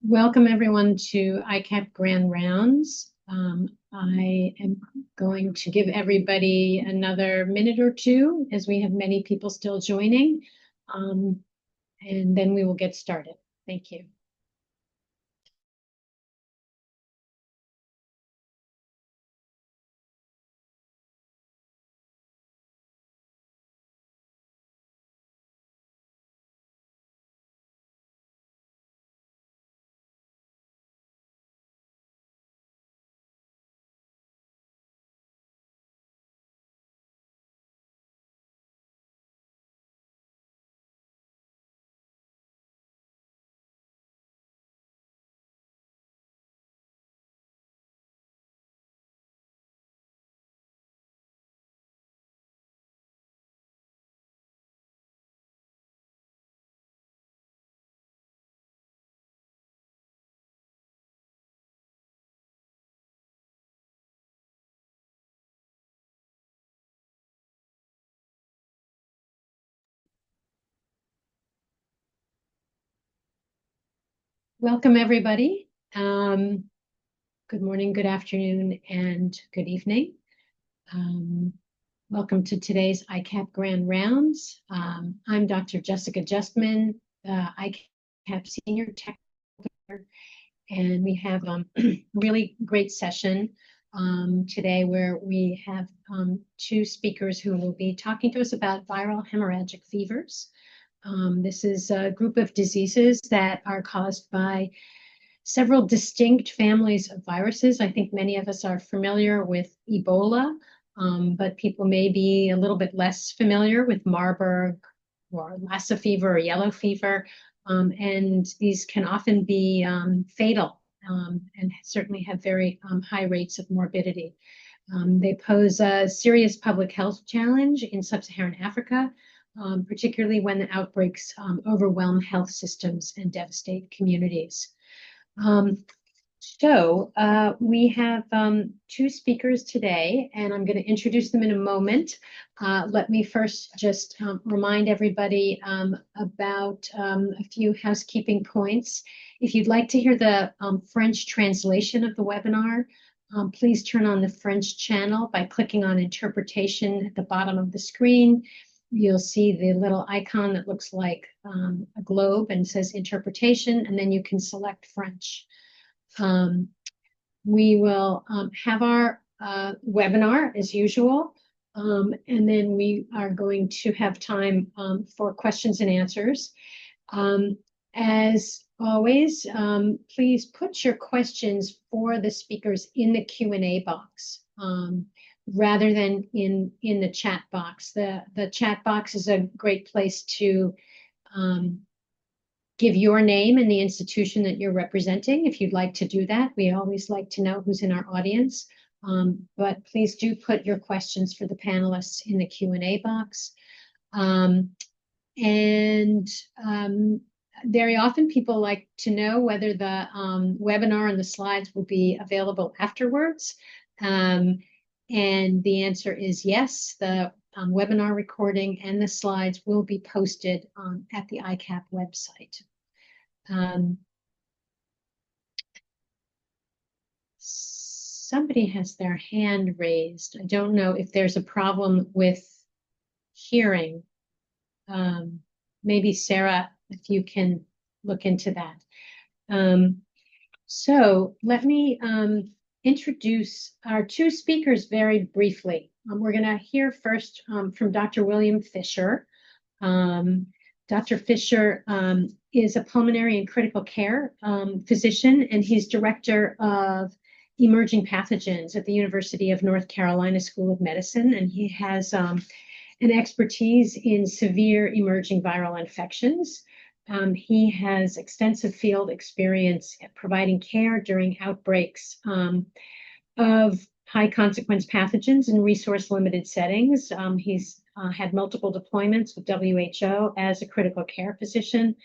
Welcome everyone to ICAP Grand Rounds. I am going to give everybody another minute or two as we have many people still joining, and then we will get started. Thank you. Welcome everybody. Good morning, good afternoon, and good evening. Welcome to today's ICAP Grand Rounds. I'm Dr. Jessica Justman, ICAP Senior Tech, and we have a really great session today where we have two speakers who will be talking to us about viral hemorrhagic fevers. This is a group of diseases that are caused by several distinct families of viruses. I think many of us are familiar with Ebola, but people may be a little bit less familiar with Marburg or Lassa fever or yellow fever. And these can often be fatal and certainly have very high rates of morbidity. They pose a serious public health challenge in sub-Saharan Africa, particularly when the outbreaks overwhelm health systems and devastate communities. We have two speakers today, and I'm going to introduce them in a moment. Let me first just remind everybody about a few housekeeping points. If you'd like to hear the French translation of the webinar, please turn on the French channel by clicking on interpretation at the bottom of the screen. You'll see the little icon that looks like a globe and says interpretation, and then you can select French. We will have our webinar as usual, and then we are going to have time for questions and answers. As always, please put your questions for the speakers in the Q&A box rather than in the chat box. The chat box is a great place to give your name and the institution that you're representing. If you'd like to do that, we always like to know who's in our audience. But please do put your questions for the panelists in the Q&A box. Very often people like to know whether the webinar and the slides will be available afterwards. And the answer is yes. The webinar recording and the slides will be posted at the ICAP website. Somebody has their hand raised. I don't know if there's a problem with hearing. Maybe Sarah, if you can look into that. So let me introduce our two speakers very briefly. We're going to hear first from Dr. William Fisher. Dr. Fisher is a pulmonary and critical care physician, and he's director of emerging pathogens at the University of North Carolina School of Medicine, and he has an expertise in severe emerging viral infections. He has extensive field experience at providing care during outbreaks of high consequence pathogens in resource limited settings. He's had multiple deployments with WHO as a critical care physician.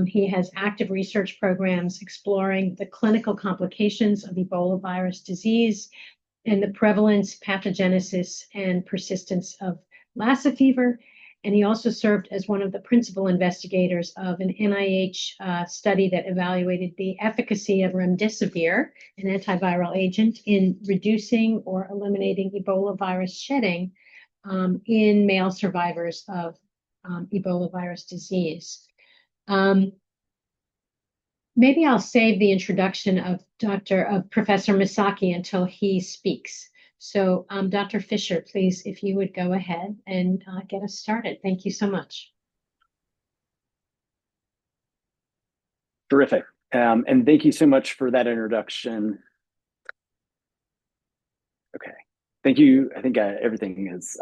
He has active research programs exploring the clinical complications of Ebola virus disease and the prevalence, pathogenesis, and persistence of Lassa fever. And he also served as one of the principal investigators of an NIH study that evaluated the efficacy of remdesivir, an antiviral agent, in reducing or eliminating Ebola virus shedding in male survivors of Ebola virus disease. Maybe I'll save the introduction of Professor Misaki until he speaks. So Dr. Fisher, please, if you would go ahead and get us started. Thank you so much. Terrific. And thank you so much for that introduction. Okay. Thank you. I think everything is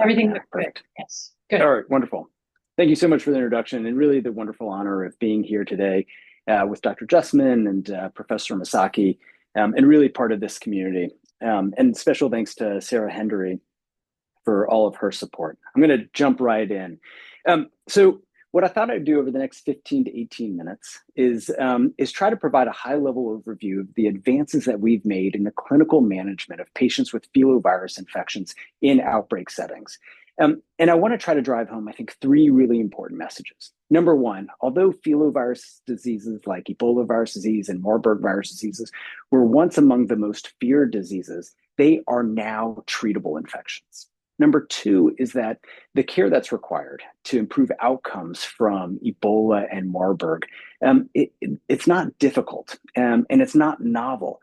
perfect. Yes. Good. All right. Wonderful. Thank you so much for the introduction and really the wonderful honor of being here today with Dr. Justman and Professor Misaki, and really part of this community. And special thanks to Sarah Hendry for all of her support. I'm going to jump right in. So what I thought I'd do over the next 15 to 18 minutes is try to provide a high-level overview of the advances that we've made in the clinical management of patients with filovirus infections in outbreak settings. And I want to try to drive home, I think, three really important messages. Number one, although filovirus diseases like Ebola virus disease and Marburg virus diseases were once among the most feared diseases, they are now treatable infections. Number two is that the care that's required to improve outcomes from Ebola and Marburg, it's not difficult and it's not novel,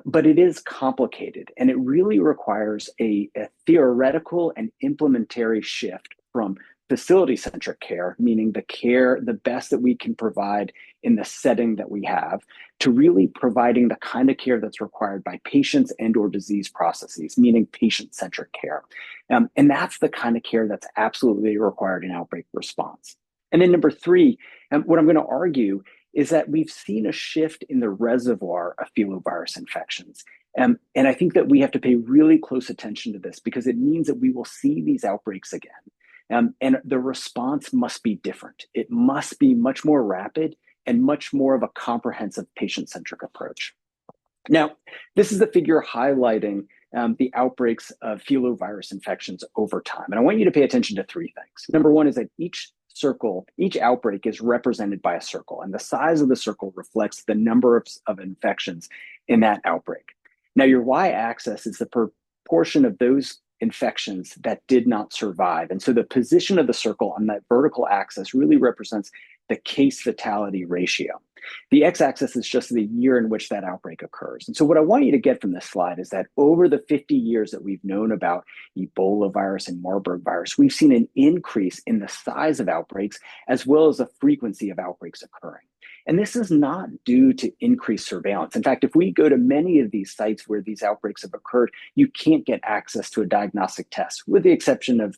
but it is complicated, and it really requires a theoretical and implementary shift from facility-centric care, meaning the best that we can provide in the setting that we have, to really providing the kind of care that's required by patients and or disease processes, meaning patient-centric care. And that's the kind of care that's absolutely required in outbreak response. And then number three, what I'm going to argue is that we've seen a shift in the reservoir of filovirus infections. And I think that we have to pay really close attention to this because it means that we will see these outbreaks again. And the response must be different. It must be much more rapid and much more of a comprehensive patient-centric approach. Now, this is the figure highlighting the outbreaks of filovirus infections over time. And I want you to pay attention to three things. Number one is that each outbreak is represented by a circle, and the size of the circle reflects the number of infections in that outbreak. Now, your y-axis is the proportion of those infections that did not survive. And so the position of the circle on that vertical axis really represents the case fatality ratio. The x-axis is just the year in which that outbreak occurs. And so what I want you to get from this slide is that over the 50 years that we've known about Ebola virus and Marburg virus, we've seen an increase in the size of outbreaks as well as the frequency of outbreaks occurring. And this is not due to increased surveillance. In fact, if we go to many of these sites where these outbreaks have occurred, you can't get access to a diagnostic test, with the exception of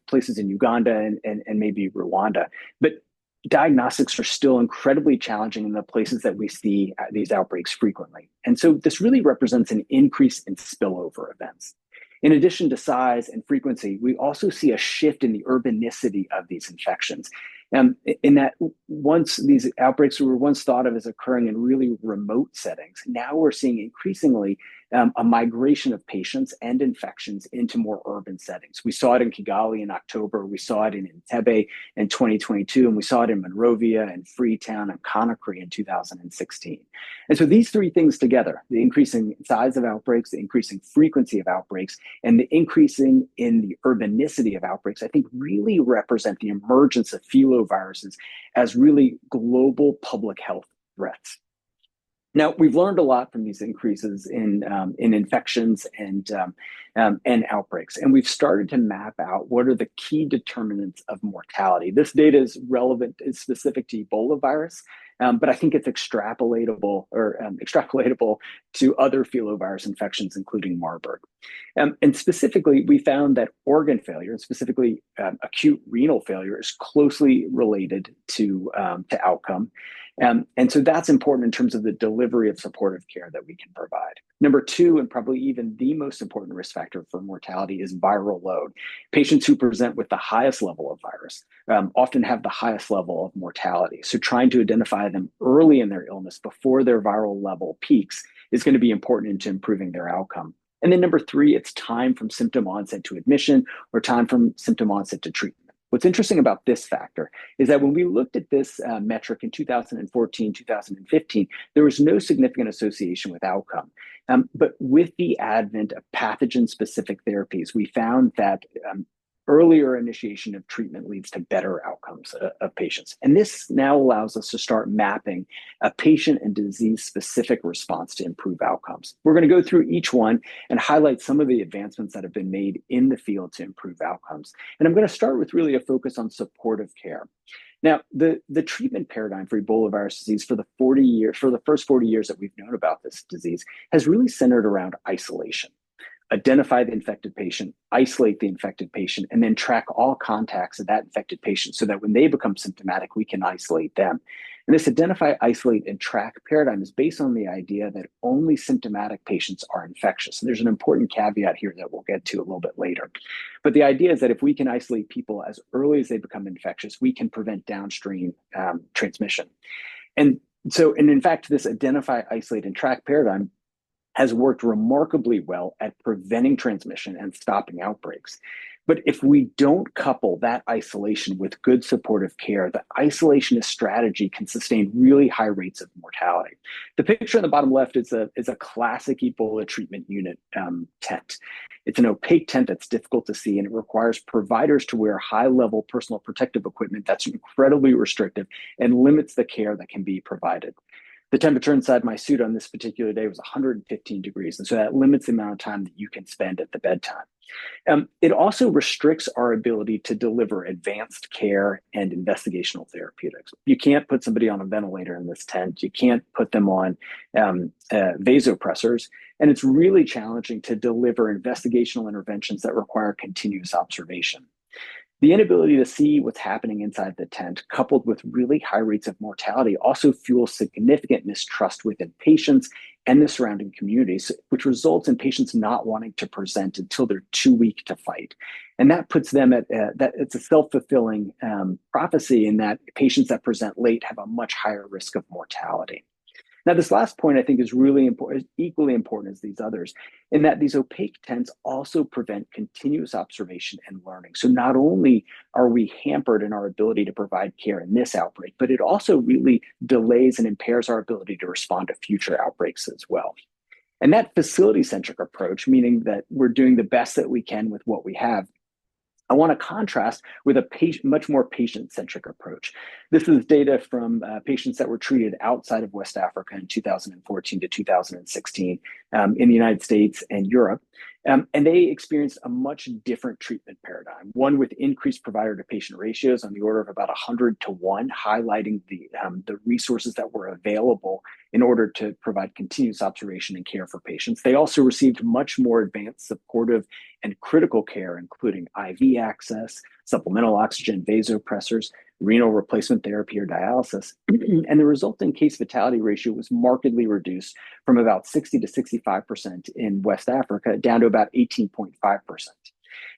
places in Uganda and maybe Rwanda. But diagnostics are still incredibly challenging in the places that we see these outbreaks frequently. And so this really represents an increase in spillover events. In addition to size and frequency, we also see a shift in the urbanicity of these infections. In that once these outbreaks were once thought of as occurring in really remote settings, now we're seeing increasingly a migration of patients and infections into more urban settings. We saw it in Kigali in October, we saw it in Entebbe in 2022, and we saw it in Monrovia and Freetown and Conakry in 2016. And so these three things together, the increasing size of outbreaks, the increasing frequency of outbreaks, and the increasing in the urbanicity of outbreaks, I think really represent the emergence of filoviruses as really global public health threats. Now, we've learned a lot from these increases in infections and outbreaks, and we've started to map out what are the key determinants of mortality. This data is relevant, is specific to Ebola virus, but I think it's extrapolatable to other filovirus infections, including Marburg. And specifically, we found that organ failure, and specifically acute renal failure, is closely related to outcome. And so that's important in terms of the delivery of supportive care that we can provide. Number two, and probably even the most important risk factor for mortality, is viral load. Patients who present with the highest level of virus often have the highest level of mortality. So trying to identify them early in their illness before their viral level peaks is going to be important into improving their outcome. And then number three, it's time from symptom onset to admission or time from symptom onset to treatment. What's interesting about this factor is that when we looked at this metric in 2014, 2015, there was no significant association with outcome. But with the advent of pathogen-specific therapies, we found that earlier initiation of treatment leads to better outcomes of patients. And this now allows us to start mapping a patient and disease-specific response to improve outcomes. We're going to go through each one and highlight some of the advancements that have been made in the field to improve outcomes. And I'm going to start with really a focus on supportive care. Now, the treatment paradigm for Ebola virus disease for the first 40 years that we've known about this disease has really centered around isolation. Identify the infected patient, isolate the infected patient, and then track all contacts of that infected patient so that when they become symptomatic, we can isolate them. And this identify, isolate, and track paradigm is based on the idea that only symptomatic patients are infectious. And there's an important caveat here that we'll get to a little bit later. But the idea is that if we can isolate people as early as they become infectious, we can prevent downstream transmission. And in fact, this identify, isolate, and track paradigm has worked remarkably well at preventing transmission and stopping outbreaks. But if we don't couple that isolation with good supportive care, the isolationist strategy can sustain really high rates of mortality. The picture on the bottom left is a classic Ebola treatment unit tent. It's an opaque tent that's difficult to see, and it requires providers to wear high-level personal protective equipment that's incredibly restrictive and limits the care that can be provided. The temperature inside my suit on this particular day was 115 degrees. And so that limits the amount of time that you can spend at the bedtime. It also restricts our ability to deliver advanced care and investigational therapeutics. You can't put somebody on a ventilator in this tent. You can't put them on vasopressors. And it's really challenging to deliver investigational interventions that require continuous observation. The inability to see what's happening inside the tent, coupled with really high rates of mortality, also fuels significant mistrust within patients and the surrounding communities, which results in patients not wanting to present until they're too weak to fight. And that puts them at that it's a self-fulfilling prophecy in that patients that present late have a much higher risk of mortality. Now, this last point I think is really important, equally important as these others, in that these opaque tents also prevent continuous observation and learning. So not only are we hampered in our ability to provide care in this outbreak, but it also really delays and impairs our ability to respond to future outbreaks as well. And that facility-centric approach, meaning that we're doing the best that we can with what we have, I want to contrast with a much more patient-centric approach. This is data from patients that were treated outside of West Africa in 2014 to 2016 in the United States and Europe. And they experienced a much different treatment paradigm, one with increased provider to patient ratios on the order of about 100 to 1, highlighting the resources that were available in order to provide continuous observation and care for patients. They also received much more advanced supportive and critical care, including IV access, supplemental oxygen, vasopressors, renal replacement therapy or dialysis. And the resulting case fatality ratio was markedly reduced from about 60 to 65% in West Africa down to about 18.5%.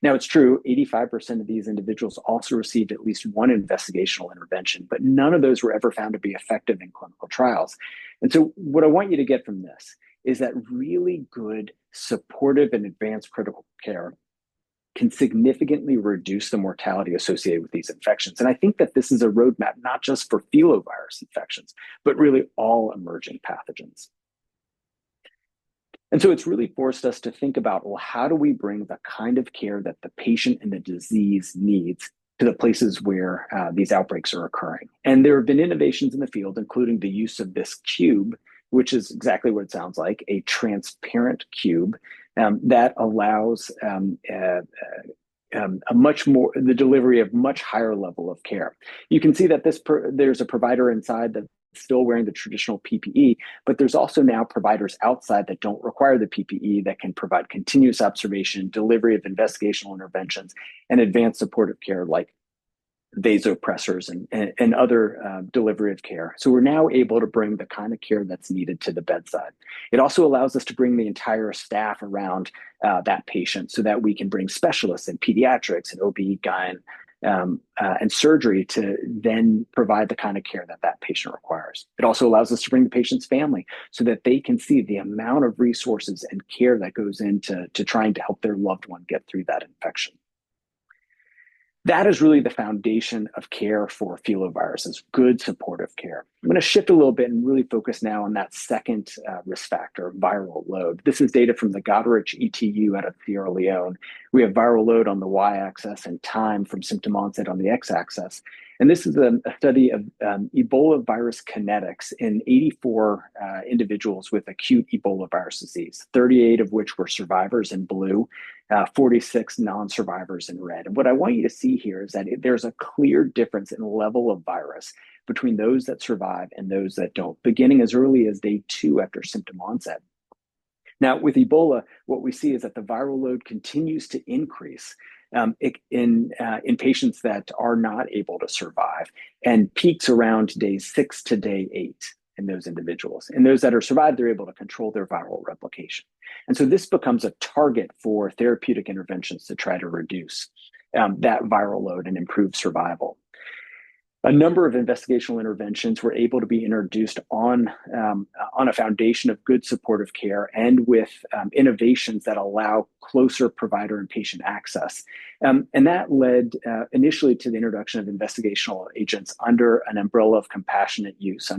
Now, it's true, 85% of these individuals also received at least one investigational intervention, but none of those were ever found to be effective in clinical trials. And so what I want you to get from this is that really good, supportive, and advanced critical care can significantly reduce the mortality associated with these infections. And I think that this is a roadmap, not just for filovirus infections, but really all emerging pathogens. And so it's really forced us to think about, well, how do we bring the kind of care that the patient and the disease needs to the places where these outbreaks are occurring? And there have been innovations in the field, including the use of this cube, which is exactly what it sounds like, a transparent cube that allows the delivery of much higher level of care. You can see that there's a provider inside that's still wearing the traditional PPE, but there's also now providers outside that don't require the PPE that can provide continuous observation, delivery of investigational interventions, and advanced supportive care like vasopressors and other delivery of care. So we're now able to bring the kind of care that's needed to the bedside. It also allows us to bring the entire staff around that patient so that we can bring specialists in pediatrics and OB/GYN and surgery to then provide the kind of care that that patient requires. It also allows us to bring the patient's family so that they can see the amount of resources and care that goes into trying to help their loved one get through that infection. That is really the foundation of care for filoviruses, good supportive care. I'm going to shift a little bit and really focus now on that second risk factor, viral load. This is data from the Goderich ETU out of Sierra Leone. We have viral load on the y-axis and time from symptom onset on the x-axis. And this is a study of Ebola virus kinetics in 84 individuals with acute Ebola virus disease, 38 of which were survivors in blue, 46 non-survivors in red. And what I want you to see here is that there's a clear difference in level of virus between those that survive and those that don't, beginning as early as day 2 after symptom onset. Now, with Ebola, what we see is that the viral load continues to increase in patients that are not able to survive and peaks around day 6 to day 8 in those individuals. And those that are survived, they're able to control their viral replication. And so this becomes a target for therapeutic interventions to try to reduce that viral load and improve survival. A number of investigational interventions were able to be introduced on a foundation of good supportive care and with innovations that allow closer provider and patient access. And that led initially to the introduction of investigational agents under an umbrella of compassionate use,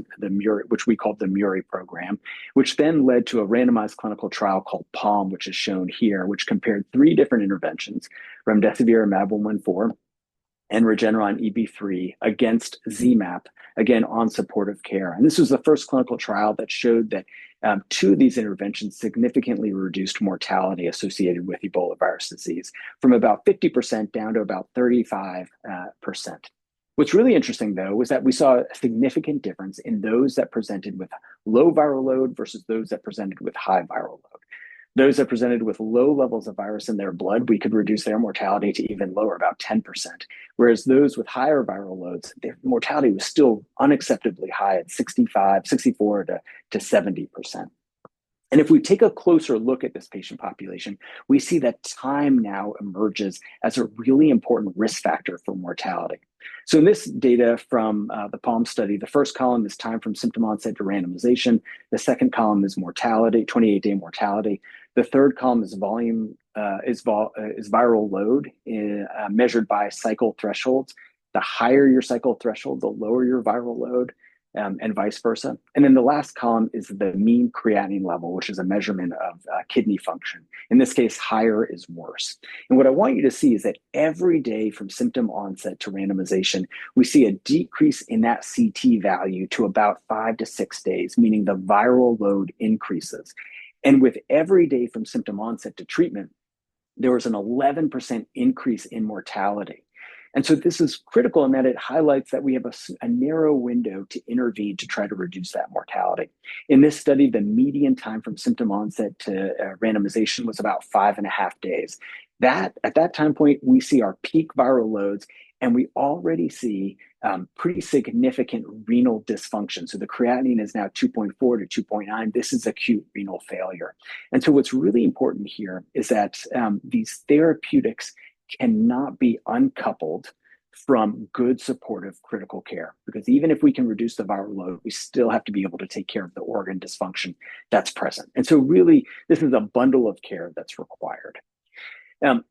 which we called the MURI program, which then led to a randomized clinical trial called PALM, which is shown here, which compared 3 different interventions, remdesivir and MAB114, and Regeneron EB3 against ZMapp, again, on supportive care. And this was the first clinical trial that showed that 2 of these interventions significantly reduced mortality associated with Ebola virus disease from about 50% down to about 35%. What's really interesting, though, was that we saw a significant difference in those that presented with low viral load versus those that presented with high viral load. Those that presented with low levels of virus in their blood, we could reduce their mortality to even lower, about 10%. Whereas those with higher viral loads, their mortality was still unacceptably high at 64 to 70%. And if we take a closer look at this patient population, we see that time now emerges as a really important risk factor for mortality. So in this data from the PALM study, the first column is time from symptom onset to randomization. The second column is mortality, 28-day mortality. The third column is viral load measured by cycle thresholds. The higher your cycle threshold, the lower your viral load. And vice versa. And then the last column is the mean creatinine level, which is a measurement of kidney function. In this case, higher is worse. And what I want you to see is that every day from symptom onset to randomization, we see a decrease in that CT value to about 5 to 6 days, meaning the viral load increases. And with every day from symptom onset to treatment, there was an 11% increase in mortality. And so this is critical in that it highlights that we have a narrow window to intervene to try to reduce that mortality. In this study, the median time from symptom onset to randomization was about 5.5 days. At that time point, we see our peak viral loads, and we already see pretty significant renal dysfunction. So the creatinine is now 2.4 to 2.9. This is acute renal failure. And so what's really important here is that these therapeutics cannot be uncoupled from good supportive critical care, because even if we can reduce the viral load, we still have to be able to take care of the organ dysfunction that's present. And so really, this is a bundle of care that's required.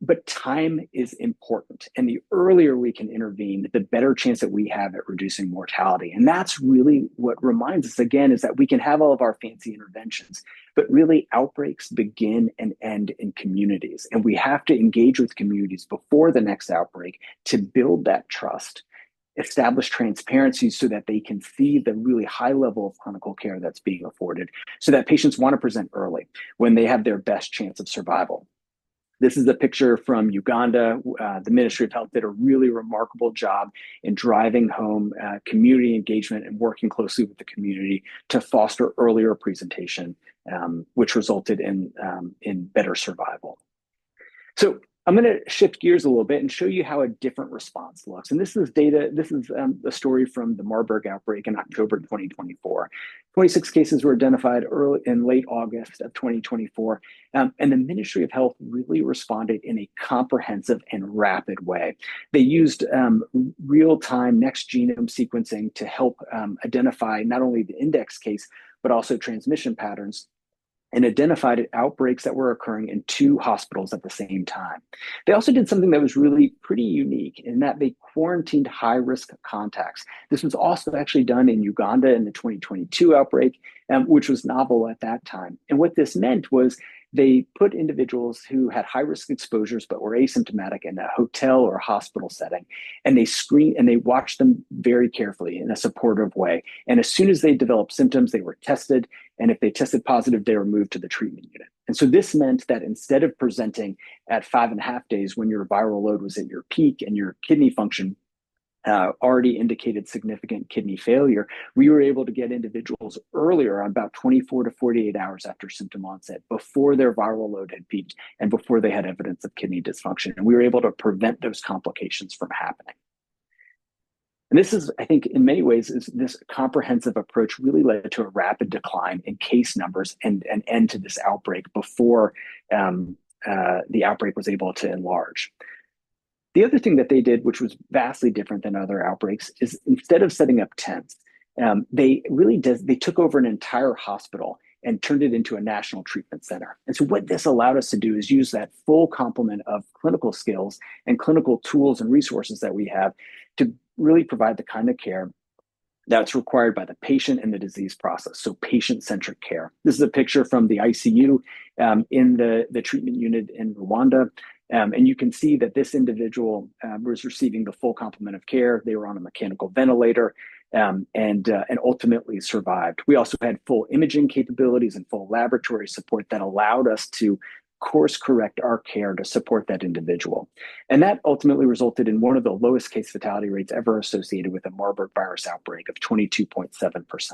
But time is important. And the earlier we can intervene, the better chance that we have at reducing mortality. And that's really what reminds us again, is that we can have all of our fancy interventions, but really outbreaks begin and end in communities. And we have to engage with communities before the next outbreak to build that trust, establish transparency so that they can see the really high level of clinical care that's being afforded, so that patients want to present early when they have their best chance of survival. This is a picture from Uganda. The Ministry of Health did a really remarkable job in driving home community engagement and working closely with the community to foster earlier presentation, which resulted in better survival. So I'm going to shift gears a little bit and show you how a different response looks. And this is data. This is a story from the Marburg outbreak in October 2024. 26 cases were identified early in late August of 2024. And the Ministry of Health really responded in a comprehensive and rapid way. They used real-time next genome sequencing to help identify not only the index case, but also transmission patterns. and identified outbreaks that were occurring in 2 hospitals at the same time. They also did something that was really pretty unique in that they quarantined high-risk contacts. This was also actually done in Uganda in the 2022 outbreak, which was novel at that time. And what this meant was they put individuals who had high-risk exposures but were asymptomatic in a hotel or hospital setting, and they screened and they watched them very carefully in a supportive way. And as soon as they developed symptoms, they were tested, and if they tested positive, they were moved to the treatment unit. And so this meant that instead of presenting at 5.5 days when your viral load was at your peak and your kidney function already indicated significant kidney failure, we were able to get individuals earlier, about 24 to 48 hours after symptom onset, before their viral load had peaked and before they had evidence of kidney dysfunction. And we were able to prevent those complications from happening. And this is, I think, in many ways, this comprehensive approach really led to a rapid decline in case numbers and an end to this outbreak before the outbreak was able to enlarge. The other thing that they did, which was vastly different than other outbreaks, is instead of setting up tents, they took over an entire hospital and turned it into a national treatment center. And so what this allowed us to do is use that full complement of clinical skills and clinical tools and resources that we have to really provide the kind of care that's required by the patient and the disease process, so patient-centric care. This is a picture from the ICU in the treatment unit in Rwanda. And you can see that this individual was receiving the full complement of care. They were on a mechanical ventilator and ultimately survived. We also had full imaging capabilities and full laboratory support that allowed us to course correct our care to support that individual. And that ultimately resulted in one of the lowest case fatality rates ever associated with a Marburg virus outbreak of 22.7%.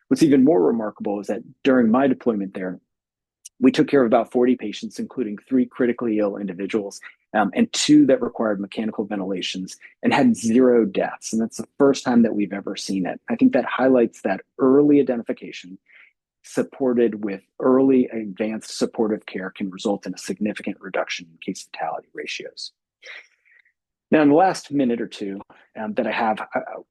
What's even more remarkable is that during my deployment there, we took care of about 40 patients, including 3 critically ill individuals and 2 that required mechanical ventilations, and had 0 deaths. And that's the first time that we've ever seen it. I think that highlights that early identification supported with early advanced supportive care can result in a significant reduction in case fatality ratios. Now, in the last minute or two that I have,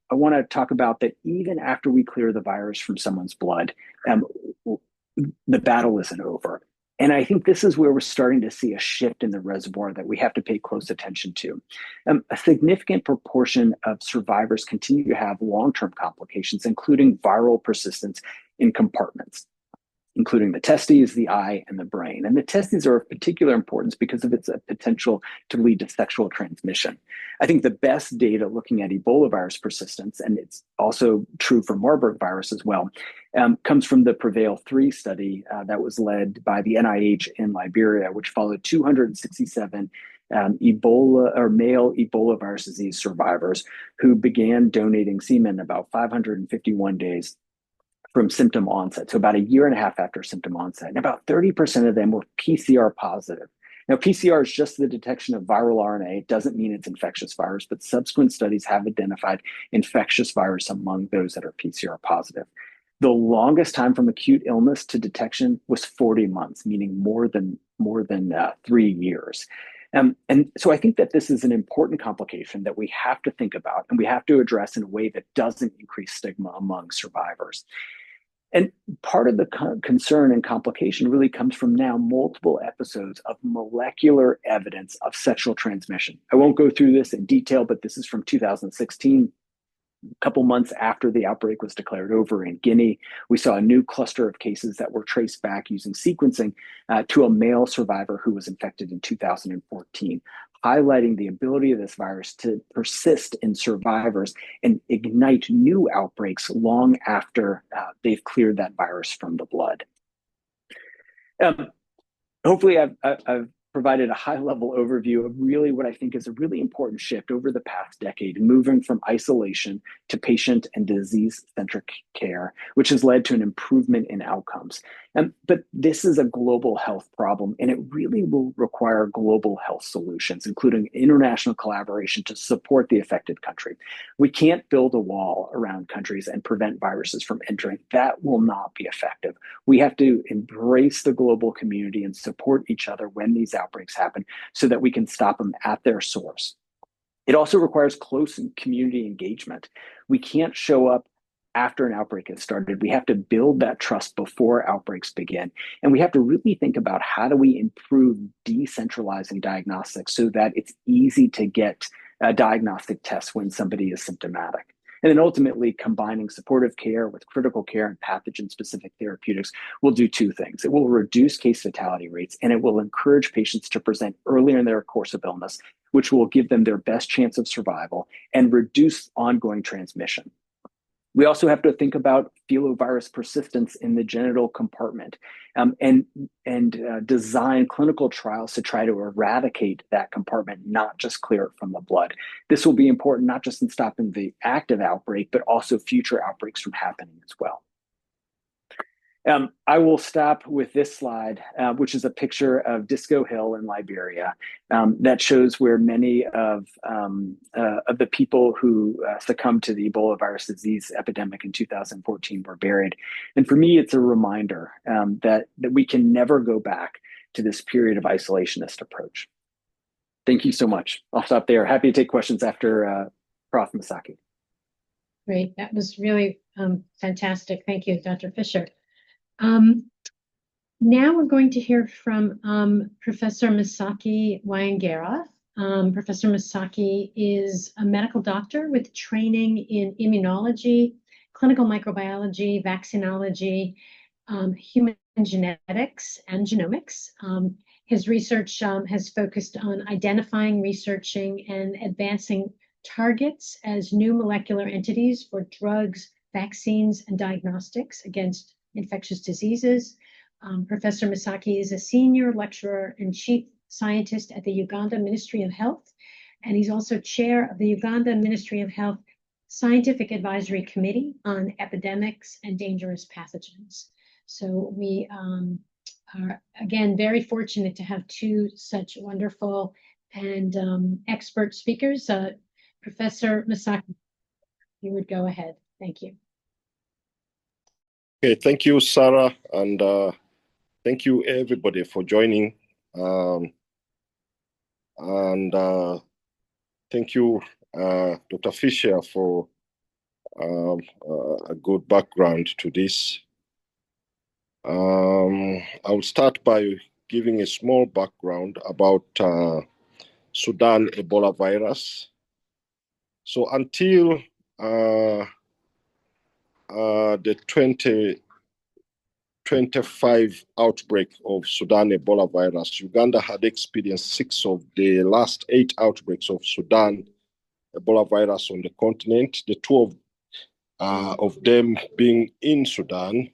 I want to talk about that even after we clear the virus from someone's blood, the battle isn't over. And I think this is where we're starting to see a shift in the reservoir that we have to pay close attention to. A significant proportion of survivors continue to have long-term complications, including viral persistence in compartments, including the testes, the eye, and the brain. And the testes are of particular importance because of its potential to lead to sexual transmission. I think the best data looking at Ebola virus persistence, and it's also true for Marburg virus as well, comes from the PREVAIL-3 study that was led by the NIH in Liberia, which followed 267 Ebola or male Ebola virus disease survivors who began donating semen about 551 days from symptom onset, so about 1.5 years after symptom onset. And about 30% of them were PCR positive. Now, PCR is just the detection of viral RNA. It doesn't mean it's infectious virus, but subsequent studies have identified infectious virus among those that are PCR positive. The longest time from acute illness to detection was 40 months, meaning more than 3 years. And so I think that this is an important complication that we have to think about and we have to address in a way that doesn't increase stigma among survivors. And part of the concern and complication really comes from now multiple episodes of molecular evidence of sexual transmission. I won't go through this in detail, but this is from 2016. A couple months after the outbreak was declared over in Guinea, we saw a new cluster of cases that were traced back using sequencing to a male survivor who was infected in 2014, highlighting the ability of this virus to persist in survivors and ignite new outbreaks long after they've cleared that virus from the blood. Hopefully, I've provided a high-level overview of really what I think is a really important shift over the past decade, moving from isolation to patient and disease-centric care, which has led to an improvement in outcomes. But this is a global health problem, and it really will require global health solutions, including international collaboration to support the affected country. We can't build a wall around countries and prevent viruses from entering. That will not be effective. We have to embrace the global community and support each other when these outbreaks happen so that we can stop them at their source. It also requires close community engagement. We can't show up after an outbreak has started. We have to build that trust before outbreaks begin. And we have to really think about how do we improve decentralizing diagnostics so that it's easy to get a diagnostic test when somebody is symptomatic. And then ultimately combining supportive care with critical care and pathogen-specific therapeutics will do two things. It will reduce case fatality rates, and it will encourage patients to present earlier in their course of illness, which will give them their best chance of survival and reduce ongoing transmission. We also have to think about filovirus persistence in the genital compartment and design clinical trials to try to eradicate that compartment, not just clear it from the blood. This will be important not just in stopping the active outbreak, but also future outbreaks from happening as well. I will stop with this slide, which is a picture of Disco Hill in Liberia that shows where many of the people who succumbed to the Ebola virus disease epidemic in 2014 were buried. And for me, it's a reminder that we can never go back to this period of isolationist approach. Thank you so much. I'll stop there. Happy to take questions after Prof. Misaki. Great. That was really fantastic. Thank you, Dr. Fisher. Now we're going to hear from Professor Misaki Wayangera. Professor Misaki is a medical doctor with training in immunology, clinical microbiology, vaccinology, human genetics, and genomics. His research has focused on identifying, researching, and advancing targets as new molecular entities for drugs, vaccines, and diagnostics against infectious diseases. Professor Misaki is a senior lecturer and chief scientist at the Uganda Ministry of Health, and he's also chair of the Uganda Ministry of Health Scientific Advisory Committee on Epidemics and Dangerous Pathogens. So we are, again, very fortunate to have two such wonderful and expert speakers. Professor Misaki, you would go ahead. Thank you. Okay, thank you, Sarah, and thank you everybody for joining. Thank you, Dr. Fisher, for a good background to this. I'll start by giving a small background about Sudan Ebola virus. So until the 2025 outbreak of Sudan Ebola virus, Uganda had experienced 6 of the last 8 outbreaks of Sudan Ebola virus on the continent, the 2 of them being in Sudan,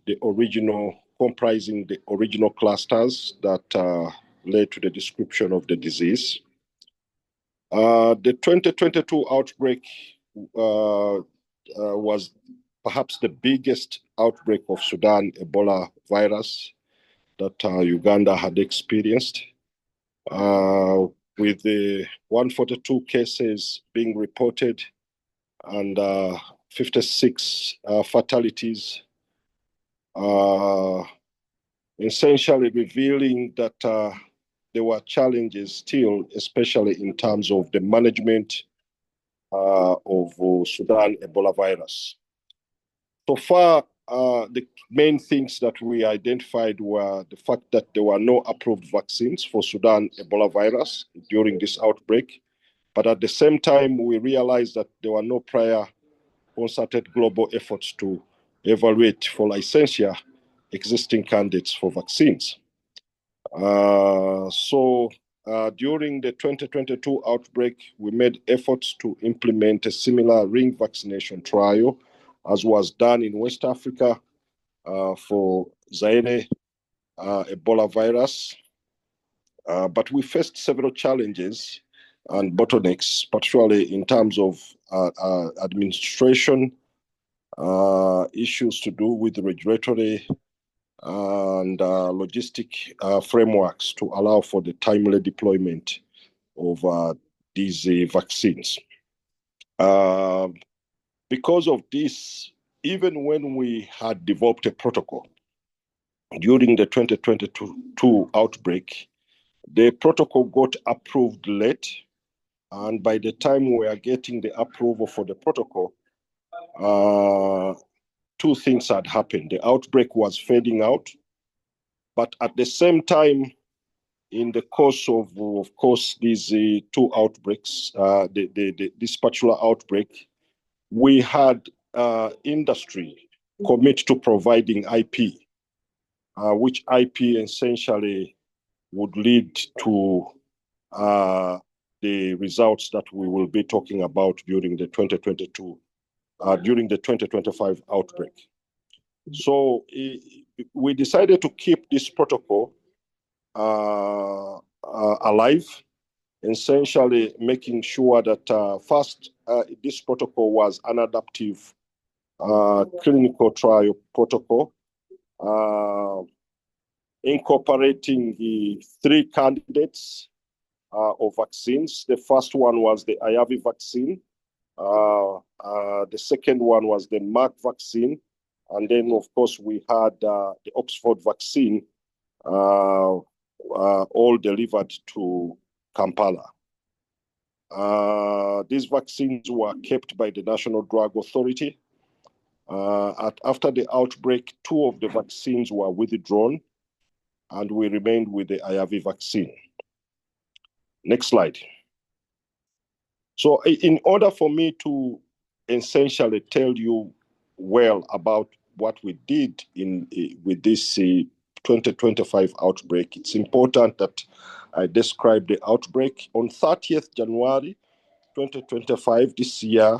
comprising the original clusters that led to the description of the disease. The 2022 outbreak was perhaps the biggest outbreak of Sudan Ebola virus that Uganda had experienced, with the 142 cases being reported and 56 fatalities, essentially revealing that there were challenges still, especially in terms of the management of Sudan Ebola virus. So far, the main things that we identified were the fact that there were no approved vaccines for Sudan Ebola virus during this outbreak. But at the same time, we realized that there were no prior concerted global efforts to evaluate for licensure existing candidates for vaccines. During the 2022 outbreak, we made efforts to implement a similar ring vaccination trial, as was done in West Africa for Zaire Ebola virus. But we faced several challenges and bottlenecks, particularly in terms of administration, issues to do with the regulatory and logistic frameworks to allow for the timely deployment of these vaccines. Because of this, even when we had developed a protocol during the 2022 outbreak, the protocol got approved late. And by the time we are getting the approval for the protocol, two things had happened. The outbreak was fading out, but at the same time, in the course of course, these two outbreaks, this particular outbreak, we had industry commit to providing IP, which IP essentially would lead to the results that we will be talking about during the 2025 outbreak. So we decided to keep this protocol alive, essentially making sure that first, this protocol was an adaptive clinical trial protocol, incorporating the three candidates of vaccines. The first one was the IAVI vaccine. The second one was the Merck vaccine. And then, of course, we had the Oxford vaccine, all delivered to Kampala. These vaccines were kept by the National Drug Authority. After the outbreak, two of the vaccines were withdrawn, and we remained with the IAVI vaccine. Next slide. So in order for me to essentially tell you well about what we did with this 2025 outbreak, it's important that I describe the outbreak. On 30th January 2025, this year,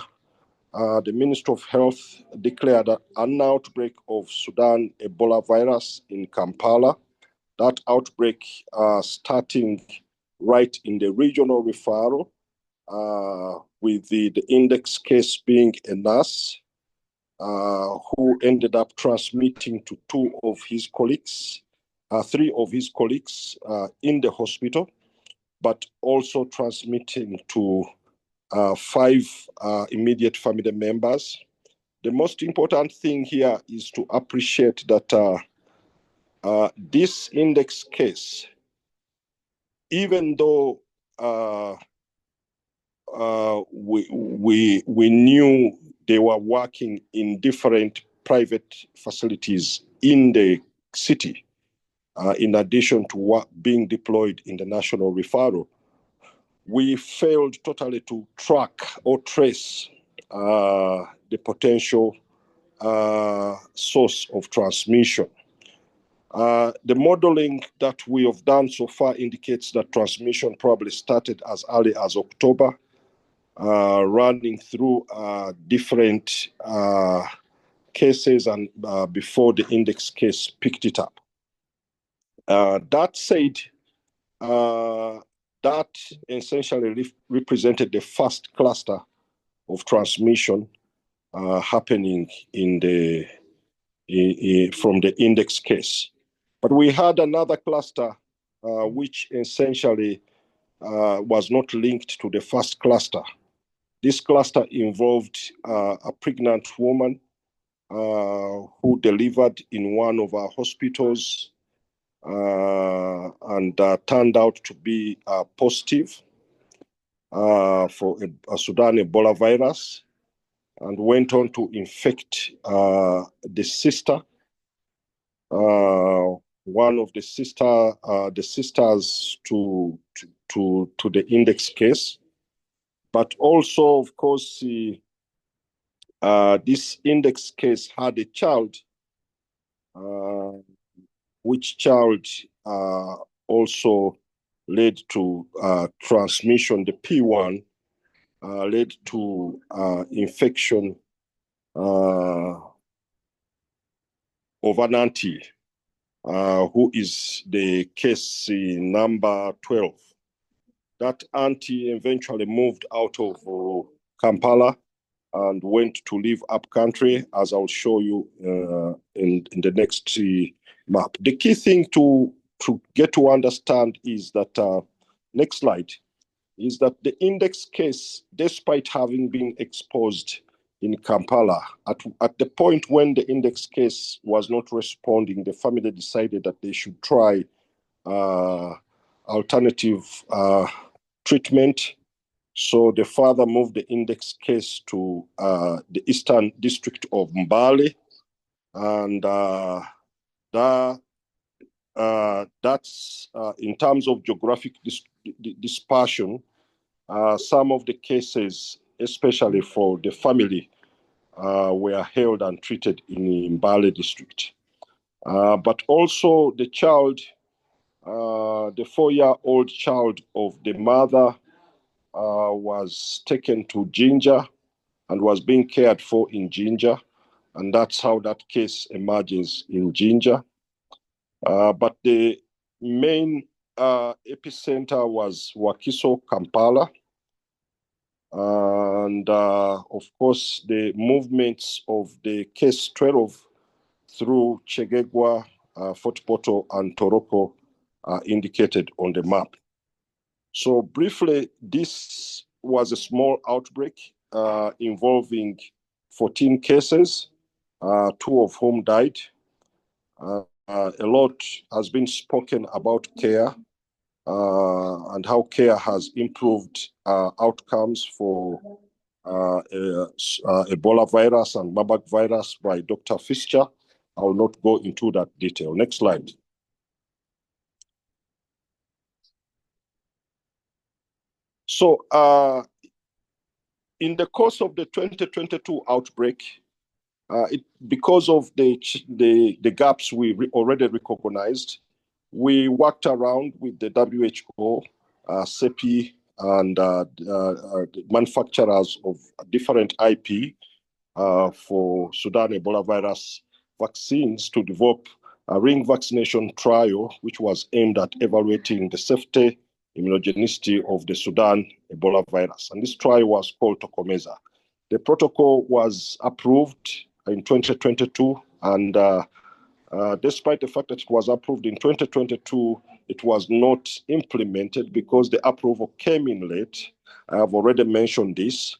the Ministry of Health declared an outbreak of Sudan Ebola virus in Kampala. That outbreak starting right in the regional referral, with the index case being a nurse who ended up transmitting to three of his colleagues in the hospital, but also transmitting to 5 immediate family members. The most important thing here is to appreciate that this index case, even though we knew they were working in different private facilities in the city, in addition to being deployed in the national referral, we failed totally to track or trace the potential source of transmission. The modeling that we have done so far indicates that transmission probably started as early as October, running through different cases and before the index case picked it up. That said, that essentially represented the first cluster of transmission happening from the index case. But we had another cluster which essentially was not linked to the first cluster. This cluster involved a pregnant woman who delivered in one of our hospitals and turned out to be positive for a Sudan Ebola virus, and went on to infect the sister, one of the sisters to the index case. But also, of course, this index case had a child, which child also led to transmission. The P1 led to infection of an auntie, who is the case number 12. That auntie eventually moved out of Kampala and went to live up country, as I'll show you in the next map. The key thing to get to understand is that, next slide, is that the index case, despite having been exposed in Kampala, at the point when the index case was not responding, the family decided that they should try alternative treatment. So the father moved the index case to the Eastern District of Mbale, And that's in terms of geographic dispersion. Some of the cases, especially for the family, were held and treated in Mbale district. But also the child, the 4-year-old child of the mother was taken to Jinja and was being cared for in Jinja. And that's how that case emerges in Jinja. But the main epicenter was Wakiso, Kampala. And of course, the movements of the case 12 through Chegegwa, Fort Portal, and Toroko are indicated on the map. So briefly, this was a small outbreak involving 14 cases, 2 of whom died. A lot has been spoken about care and how care has improved outcomes for Ebola virus and Marburg virus by Dr. Fischer. I will not go into that detail. Next slide. So in the course of the 2022 outbreak, because of the gaps we already recognized, we worked around with the WHO, CEPI, and manufacturers of different IP for Sudan Ebola virus vaccines to develop a ring vaccination trial, which was aimed at evaluating the safety, immunogenicity of the Sudan Ebola virus. And this trial was called Tokomeza. The protocol was approved in 2022, and despite the fact that it was approved in 2022, it was not implemented because the approval came in late. I have already mentioned this.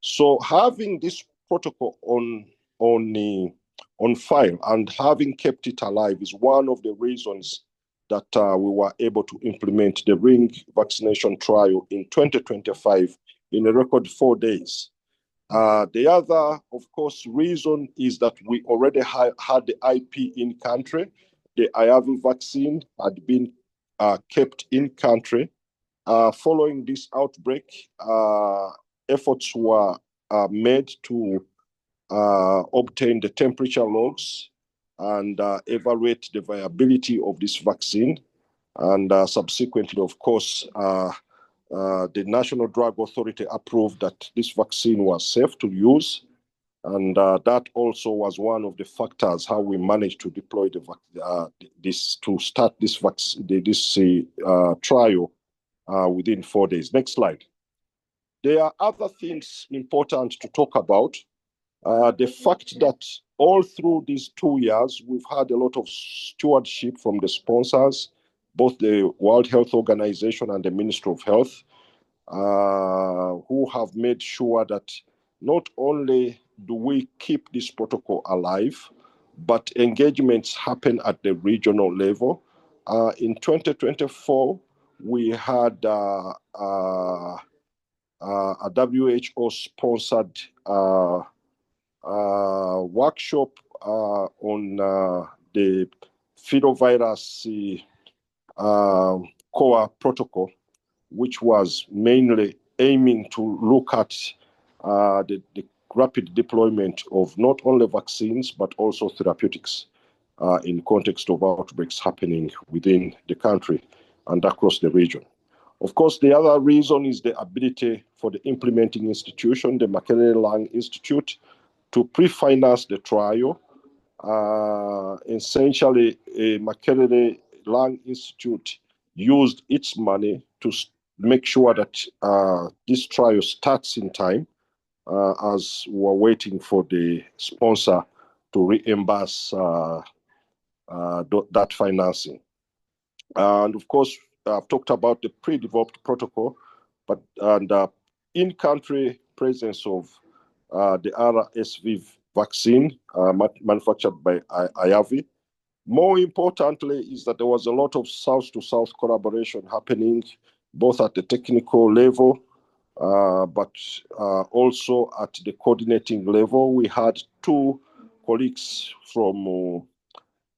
So having this protocol on file and having kept it alive is one of the reasons that we were able to implement the ring vaccination trial in 2025 in a record 4 days. The other, of course, reason is that we already had the IP in country. The IAVI vaccine had been kept in country. Following this outbreak, efforts were made to obtain the temperature logs and evaluate the viability of this vaccine. And subsequently, of course, the National Drug Authority approved that this vaccine was safe to use. And that also was one of the factors how we managed to deploy to start this trial within 4 days. Next slide. There are other things important to talk about. The fact that all through these 2 years, we've had a lot of stewardship from the sponsors, both the World Health Organization and the Ministry of Health, who have made sure that not only do we keep this protocol alive, but engagements happen at the regional level. In 2024, we had a WHO-sponsored workshop on the fidovirus core protocol, which was mainly aiming to look at the rapid deployment of not only vaccines, but also therapeutics in context of outbreaks happening within the country and across the region. Of course, the other reason is the ability for the implementing institution, the Makerere Lung Institute, to pre-finance the trial. Essentially, Makerere Lung Institute used its money to make sure that this trial starts in time, as we're waiting for the sponsor to reimburse that financing. And of course, I've talked about the pre-developed protocol, but in-country presence of the RSV vaccine manufactured by IAVI. More importantly is that there was a lot of South-to-South collaboration happening, both at the technical level, but also at the coordinating level. We had 2 colleagues from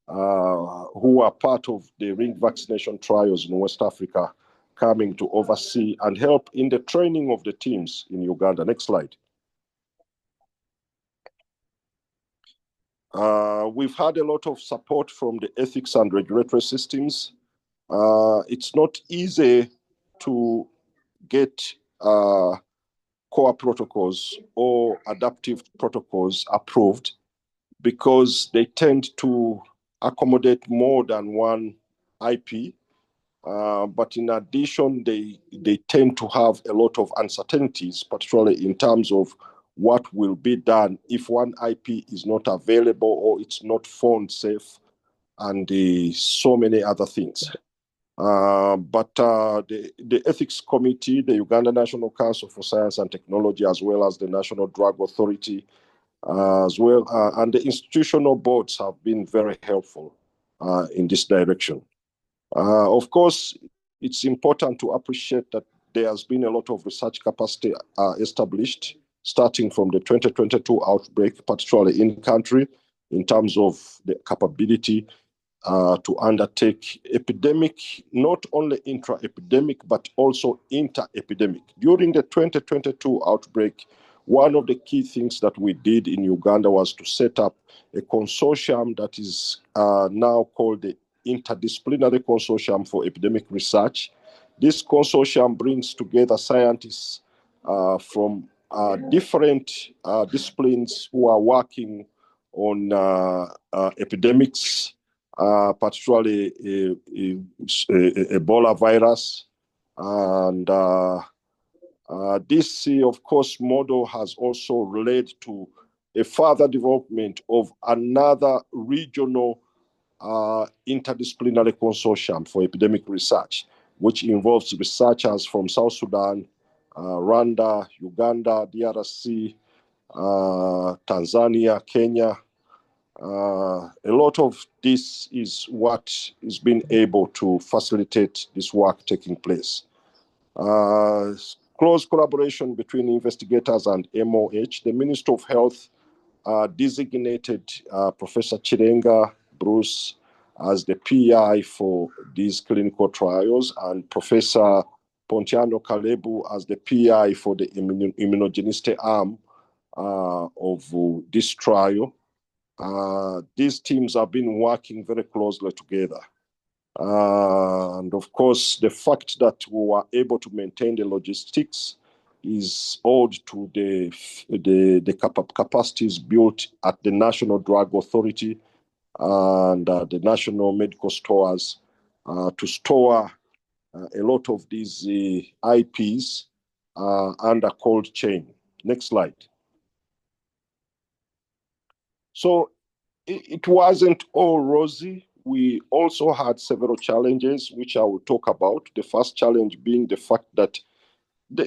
who are part of the ring vaccination trials in West Africa coming to oversee and help in the training of the teams in Uganda. Next slide. We've had a lot of support from the ethics and regulatory systems. It's not easy to get core protocols or adaptive protocols approved because they tend to accommodate more than one IP. But in addition, they tend to have a lot of uncertainties, particularly in terms of what will be done if one IP is not available or it's not found safe, and so many other things. But the Ethics Committee, the Uganda National Council for Science and Technology, as well as the National Drug Authority, as well, and the institutional boards have been very helpful in this direction. Of course, it's important to appreciate that there has been a lot of research capacity established, starting from the 2022 outbreak, particularly in country, in terms of the capability to undertake epidemic, not intra-epidemic, but also inter-epidemic. During the 2022 outbreak, one of the key things that we did in Uganda was to set up a consortium that is now called the Interdisciplinary Consortium for Epidemic Research. This consortium brings together scientists from different disciplines who are working on epidemics, particularly Ebola virus. And this, of course, model has also led to a further development of another regional interdisciplinary consortium for epidemic research, which involves researchers from South Sudan, Rwanda, Uganda, DRC, Tanzania, Kenya. A lot of this is what is being able to facilitate this work taking place. Close collaboration between investigators and MOH. The Ministry of Health designated Professor Chirenga Bruce as the PI for these clinical trials, and Professor Pontiano Kalebu as the PI for the immunogenicity arm of this trial. These teams have been working very closely together. And of course, the fact that we were able to maintain the logistics is owed to the capacities built at the National Drug Authority and the national medical stores to store a lot of these IPs under cold chain. Next slide. So it wasn't all rosy. We also had several challenges, which I will talk about. The first challenge being the fact that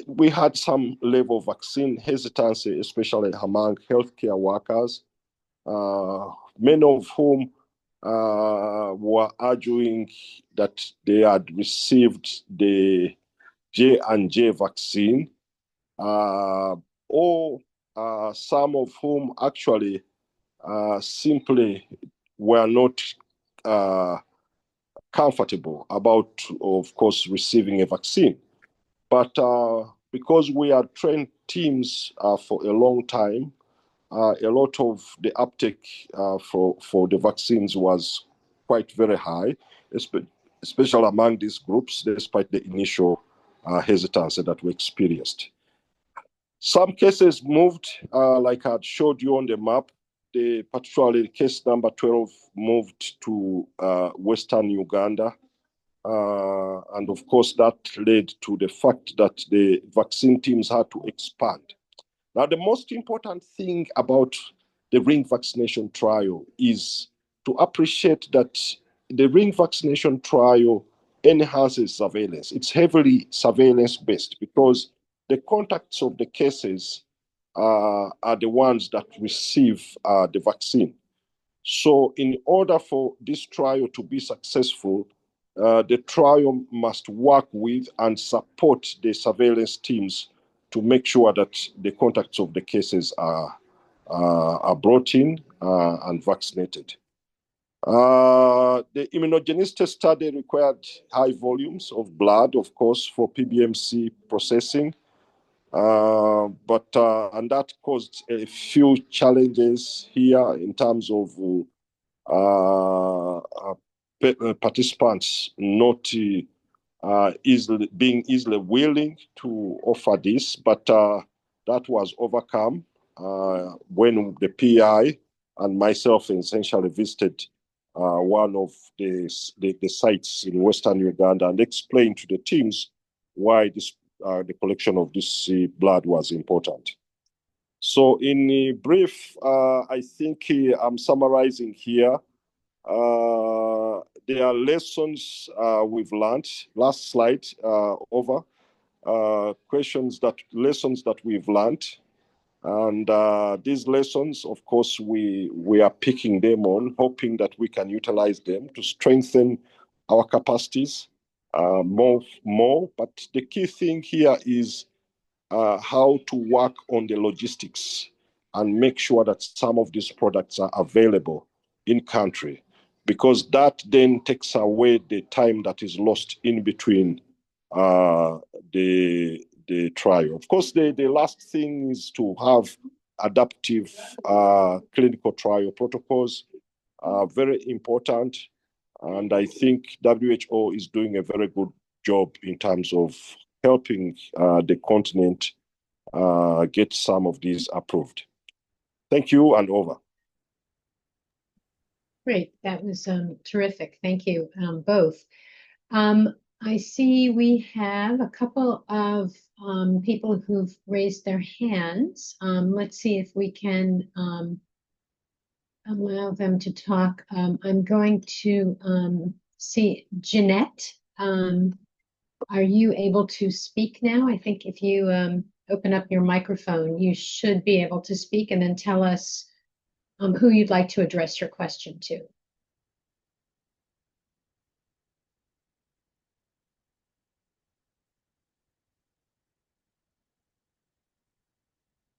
we had some level of vaccine hesitancy, especially among healthcare workers, many of whom were arguing that they had received the J&J vaccine, or some of whom actually simply were not comfortable about, of course, receiving a vaccine. But because we had trained teams for a long time, a lot of the uptake for the vaccines was quite very high, especially among these groups, despite the initial hesitancy that we experienced. Some cases moved, like I showed you on the map. Particularly case number 12 moved to Western Uganda. And of course, that led to the fact that the vaccine teams had to expand. Now, the most important thing about the ring vaccination trial is to appreciate that the ring vaccination trial enhances surveillance. It's heavily surveillance-based because the contacts of the cases are the ones that receive the vaccine. So in order for this trial to be successful, the trial must work with and support the surveillance teams to make sure that the contacts of the cases are are brought in and vaccinated. The immunogenicity study required high volumes of blood, of course, for PBMC processing, and that caused a few challenges here in terms of participants not being easily willing to offer this, but that was overcome when the PI and myself essentially visited one of the sites in Western Uganda and explained to the teams why the collection of this blood was important. So in brief, I think I'm summarizing here. There are lessons we've learned. Last slide, over. Lessons that we've learned. And these lessons, of course, we are picking them on, hoping that we can utilize them to strengthen our capacities more. But the key thing here is how to work on the logistics and make sure that some of these products are available in country, because that then takes away the time that is lost in between the trial. Of course, the last thing is to have adaptive clinical trial protocols, very important. And I think WHO is doing a very good job in terms of helping the continent get some of these approved. Thank you, and over. Great, that was terrific. Thank you, both. I see we have a couple of people who've raised their hands. Let's see if we can allow them to talk. I'm going to see Jeanette. Are you able to speak now? I think if you open up your microphone, you should be able to speak, and then tell us who you'd like to address your question to.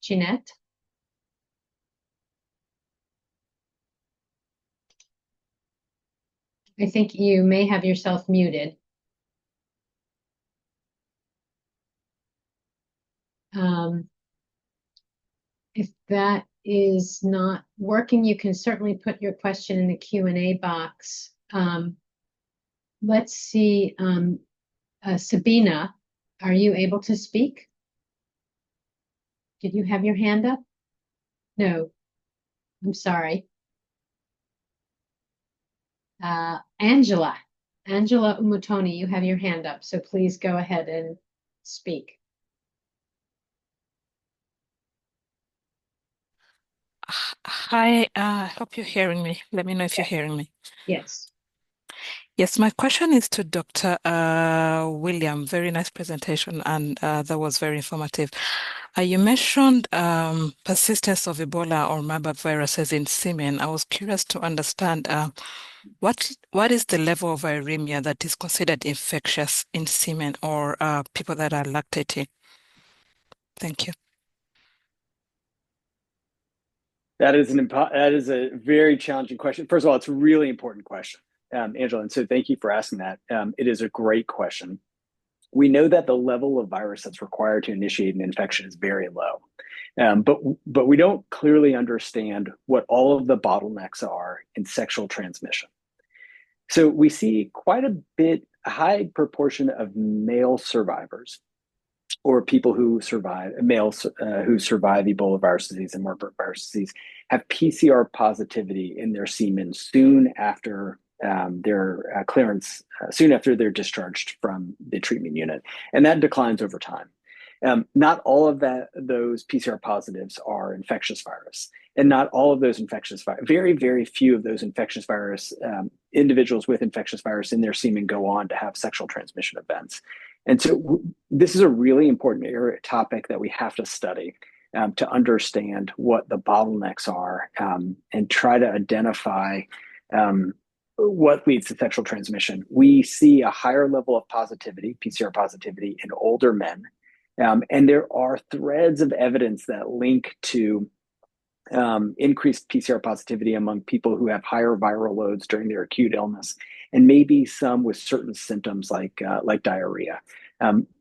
Jeanette? I think you may have yourself muted. If that is not working, you can certainly put your question in the Q&A box. Let's see, Sabina, are you able to speak? Did you have your hand up? No, I'm sorry. Angela Umutoni, you have your hand up, so please go ahead and speak. Hi, hope you're hearing me. Let me know if you're hearing me. Yes. Yes, my question is to Dr. William. Very nice presentation, and that was very informative. You mentioned persistence of Ebola or Marburg viruses in semen. I was curious to understand what is the level of viremia that is considered infectious in semen or people that are lactating? Thank you. That is a very challenging question. First of all, it's a really important question, Angela, and so thank you for asking that. It is a great question. We know that the level of virus that's required to initiate an infection is very low, but we don't clearly understand what all of the bottlenecks are in sexual transmission. So we see quite a high proportion of male survivors, or people who survive, males who survive Ebola virus disease and Marburg virus disease, have PCR positivity in their semen soon after their clearance, soon after they're discharged from the treatment unit, and that declines over time. Not all of those PCR positives are infectious virus, and not all of those infectious virus, very, very few of those infectious virus individuals with infectious virus in their semen go on to have sexual transmission events. And so this is a really important topic that we have to study to understand what the bottlenecks are and try to identify what leads to sexual transmission. We see a higher level of positivity, PCR positivity, in older men. And there are threads of evidence that link to increased PCR positivity among people who have higher viral loads during their acute illness, and maybe some with certain symptoms like diarrhea.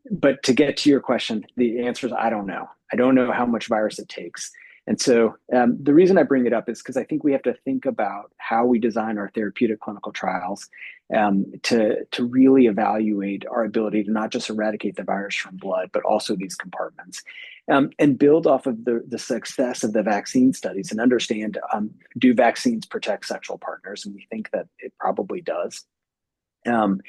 But to get to your question, the answer is I don't know. I don't know how much virus it takes. And so the reason I bring it up is because I think we have to think about how we design our therapeutic clinical trials to really evaluate our ability to not just eradicate the virus from blood, but also these compartments, and build off of the success of the vaccine studies and understand, do vaccines protect sexual partners? And we think that it probably does. And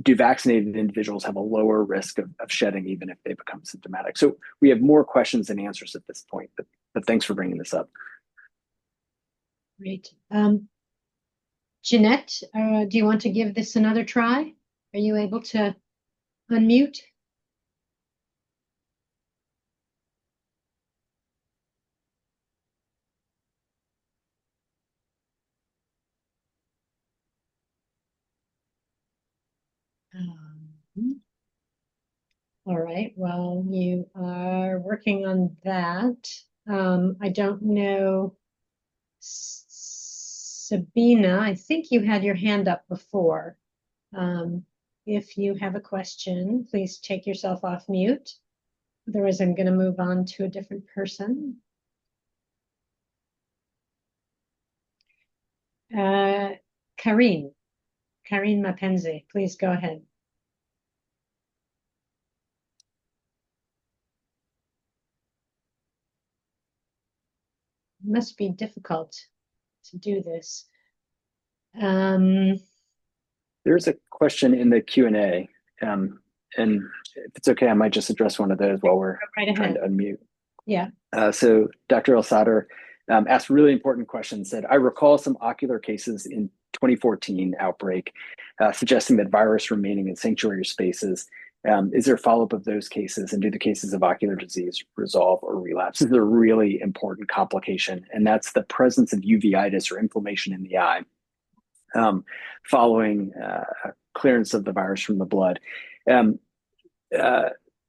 do vaccinated individuals have a lower risk of shedding even if they become symptomatic? So we have more questions than answers at this point, but thanks for bringing this up. Great. Jeanette, do you want to give this another try? Are you able to unmute? All right, well, you are working on that. I don't know, Sabina, I think you had your hand up before. If you have a question, please take yourself off mute. Otherwise, I'm going to move on to a different person. Karine Mapenzi, please go ahead. It must be difficult to do this. There's a question in the Q&A, and if it's okay, I might just address one of those while we're trying to unmute. Yeah. So Dr. El-Sadr asked a really important question, said, I recall some ocular cases in 2014 outbreak suggesting that virus remaining in sanctuary spaces. Is there follow-up of those cases, and do the cases of ocular disease resolve or relapse? This is a really important complication, and that's the presence of uveitis or inflammation in the eye following clearance of the virus from the blood.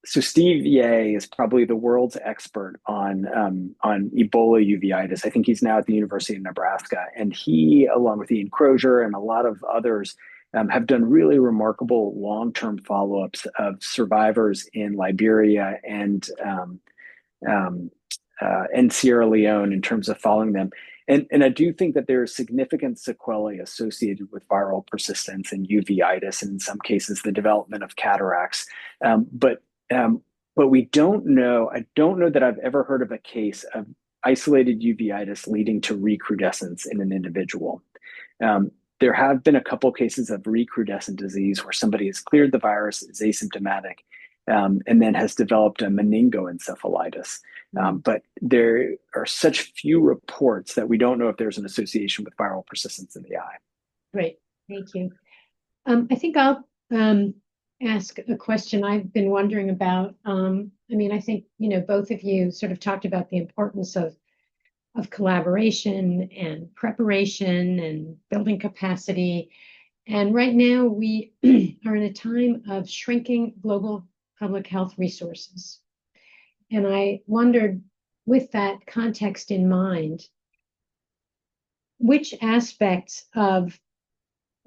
So Steve Ye is probably the world's expert on Ebola uveitis. I think he's now at the University of Nebraska, and he, along with Ian Crozier and a lot of others, have done really remarkable long-term follow-ups of survivors in Liberia and Sierra Leone in terms of following them. And I do think that there are significant sequelae associated with viral persistence and uveitis, and in some cases, the development of cataracts. But we don't know. I don't know that I've ever heard of a case of isolated uveitis leading to recrudescence in an individual. There have been a couple cases of recrudescent disease where somebody has cleared the virus, is asymptomatic, and then has developed a meningoencephalitis. But there are such few reports that we don't know if there's an association with viral persistence in the eye. Great, thank you. I think I'll ask a question I've been wondering about. I mean, I think, both of you sort of talked about the importance of collaboration and preparation and building capacity. And right now we are in a time of shrinking global public health resources. And I wondered, with that context in mind, which aspects of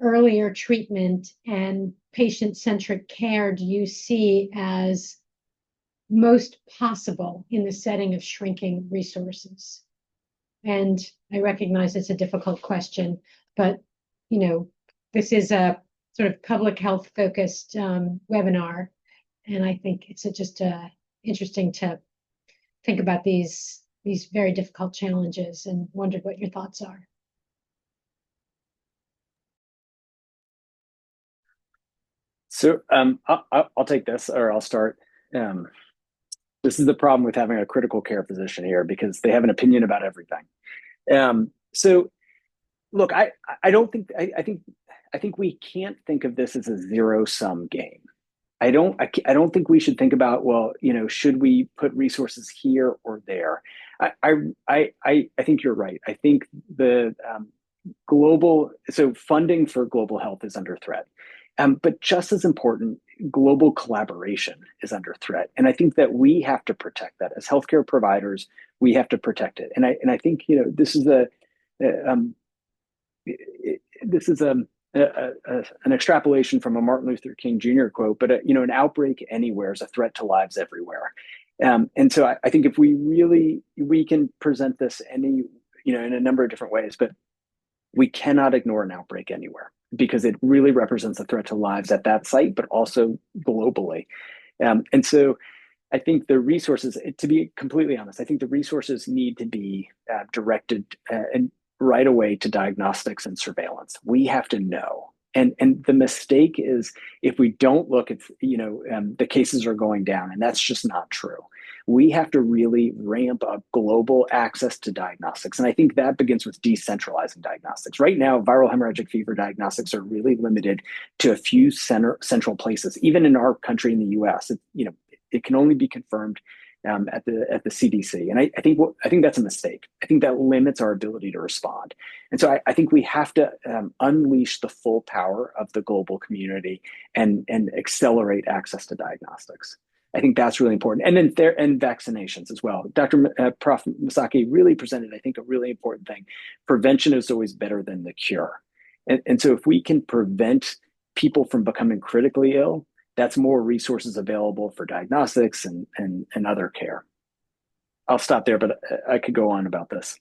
earlier treatment and patient-centric care do you see as most possible in the setting of shrinking resources? And I recognize it's a difficult question, but, this is a sort of public health focused webinar. And I think it's just interesting to think about these very difficult challenges, and wondered what your thoughts are. So I'll take this, or I'll start. This is the problem with having a critical care physician here, because they have an opinion about everything. So look, I think we can't think of this as a zero-sum game. I don't think we should think about, should we put resources here or there? I think you're right. I think the funding for global health is under threat. But just as important, global collaboration is under threat. And I think that we have to protect that. As healthcare providers, we have to protect it. And I think, you know, this is an extrapolation from a Martin Luther King Jr. quote, but you know, an outbreak anywhere is a threat to lives everywhere. And so I think if we can present this in a number of different ways, but we cannot ignore an outbreak anywhere because it really represents a threat to lives at that site, but also globally. And so I think the resources, to be completely honest, I think the resources need to be directed and right away to diagnostics and surveillance. We have to know. And the mistake is if we don't look at, the cases are going down, and that's just not true. We have to really ramp up global access to diagnostics. And I think that begins with decentralizing diagnostics. Right now, viral hemorrhagic fever diagnostics are really limited to a few central places. Even in our country, in the US, it can only be confirmed at the CDC. And I think that's a mistake. I think that limits our ability to respond. And so I think we have to unleash the full power of the global community and accelerate access to diagnostics. I think that's really important. And then and vaccinations as well. Prof. Masaki really presented, I think, a really important thing. Prevention is always better than the cure. And so if we can prevent people from becoming critically ill, that's more resources available for diagnostics and other care. I'll stop there, but I could go on about this.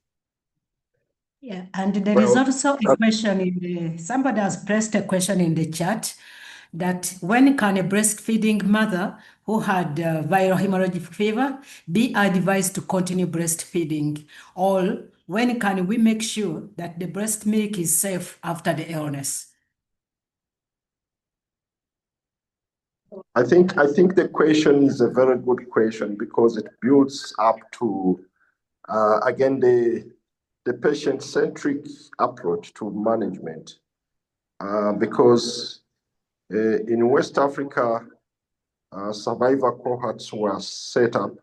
Yeah, and there is also a question somebody has placed a question in the chat that when can a breastfeeding mother who had viral hemorrhagic fever be advised to continue breastfeeding? Or when can we make sure that the breast milk is safe after the illness? I think the question is a very good question because it builds up to, again, the patient-centric approach to management. Because in West Africa, survivor cohorts were set up.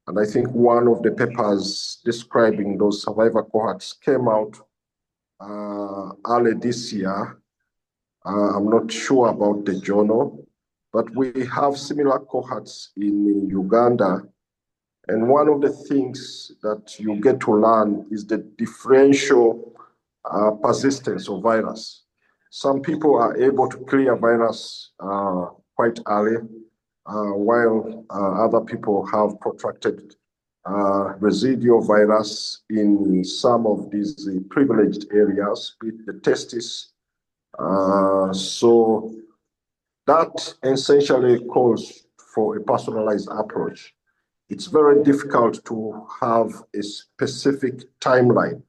And I think one of the papers describing those survivor cohorts came out early this year. I'm not sure about the journal, but we have similar cohorts in Uganda. And one of the things that you get to learn is the differential persistence of virus. Some people are able to clear virus quite early, while other people have protracted residual virus in some of these privileged areas, be it the testis. So that essentially calls for a personalized approach. It's very difficult to have a specific timeline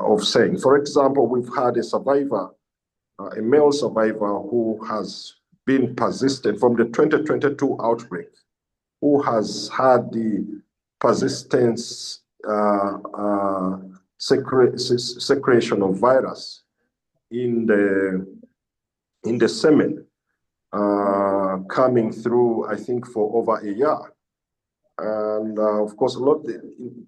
of saying. For example, we've had a survivor, a male survivor who has been persistent from the 2022 outbreak, who has had the persistence secretion of virus in the semen coming through, I think, for over a year. And of course,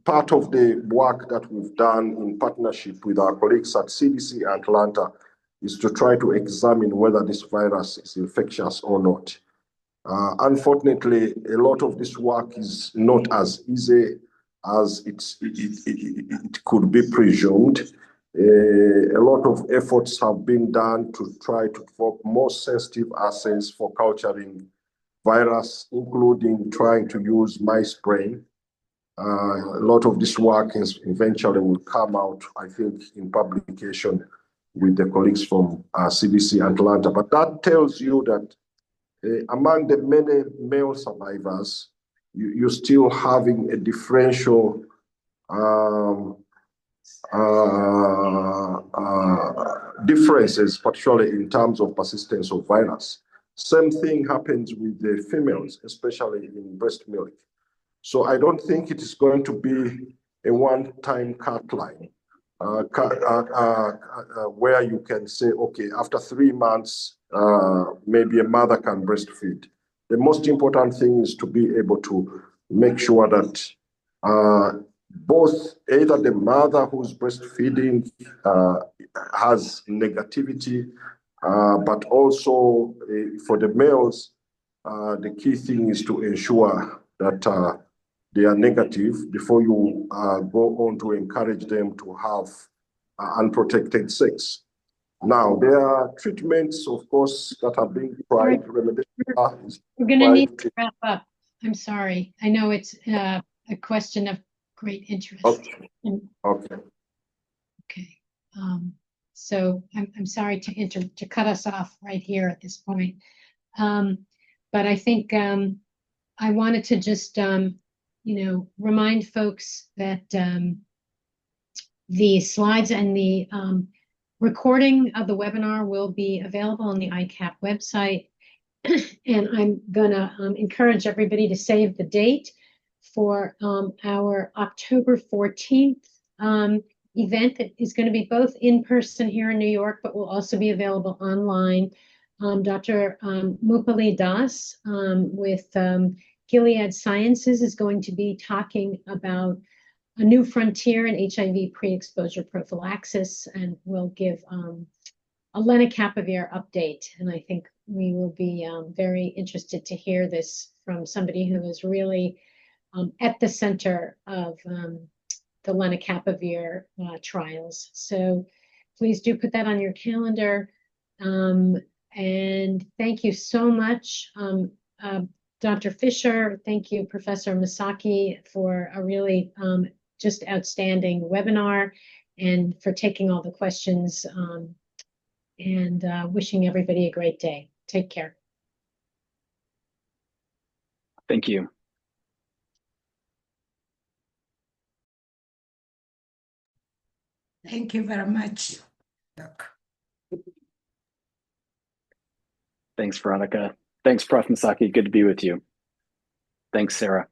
part of the work that we've done in partnership with our colleagues at CDC Atlanta is to try to examine whether this virus is infectious or not. Unfortunately, a lot of this work is not as easy as it could be presumed. A lot of efforts have been done to try to develop more sensitive assays for culturing virus, including trying to use mice brain. A lot of this work eventually will come out, I think, in publication with the colleagues from CDC Atlanta. But that tells you that among the many male survivors, you're still having a differential differences, particularly in terms of persistence of virus. Same thing happens with the females, especially in breast milk. So I don't think it is going to be a one-time cut line where you can say, okay, after 3 months, maybe a mother can breastfeed. The most important thing is to be able to make sure that both either the mother who's breastfeeding has negativity, but also for the males, the key thing is to ensure that they are negative before you go on to encourage them to have unprotected sex. Now, there are treatments, of course, that are being tried. We're going to need to wrap up. I'm sorry. I know it's a question of great interest. Okay. Okay. Okay. So I'm sorry to cut us off right here at this point. But I think I wanted to just remind folks that the slides and the recording of the webinar will be available on the ICAP website. And I'm gonna encourage everybody to save the date for our October 14th event that is going to be both in person here in New York, but will also be available online. Dr. Mupali Das with Gilead Sciences is going to be talking about a new frontier in HIV pre-exposure prophylaxis, and will give a lenacapavir update. And I think we will be very interested to hear this from somebody who is really at the center of the lenacapavir trials. So please do put that on your calendar. And thank you so much, Dr. Fisher. Thank you, Professor Misaki, for a really just outstanding webinar and for taking all the questions, and wishing everybody a great day. Take care. Thank you. Thank you very much, Doc. Thanks, Veronica. Thanks, Prof. Misaki. Good to be with you. Thanks, Sarah.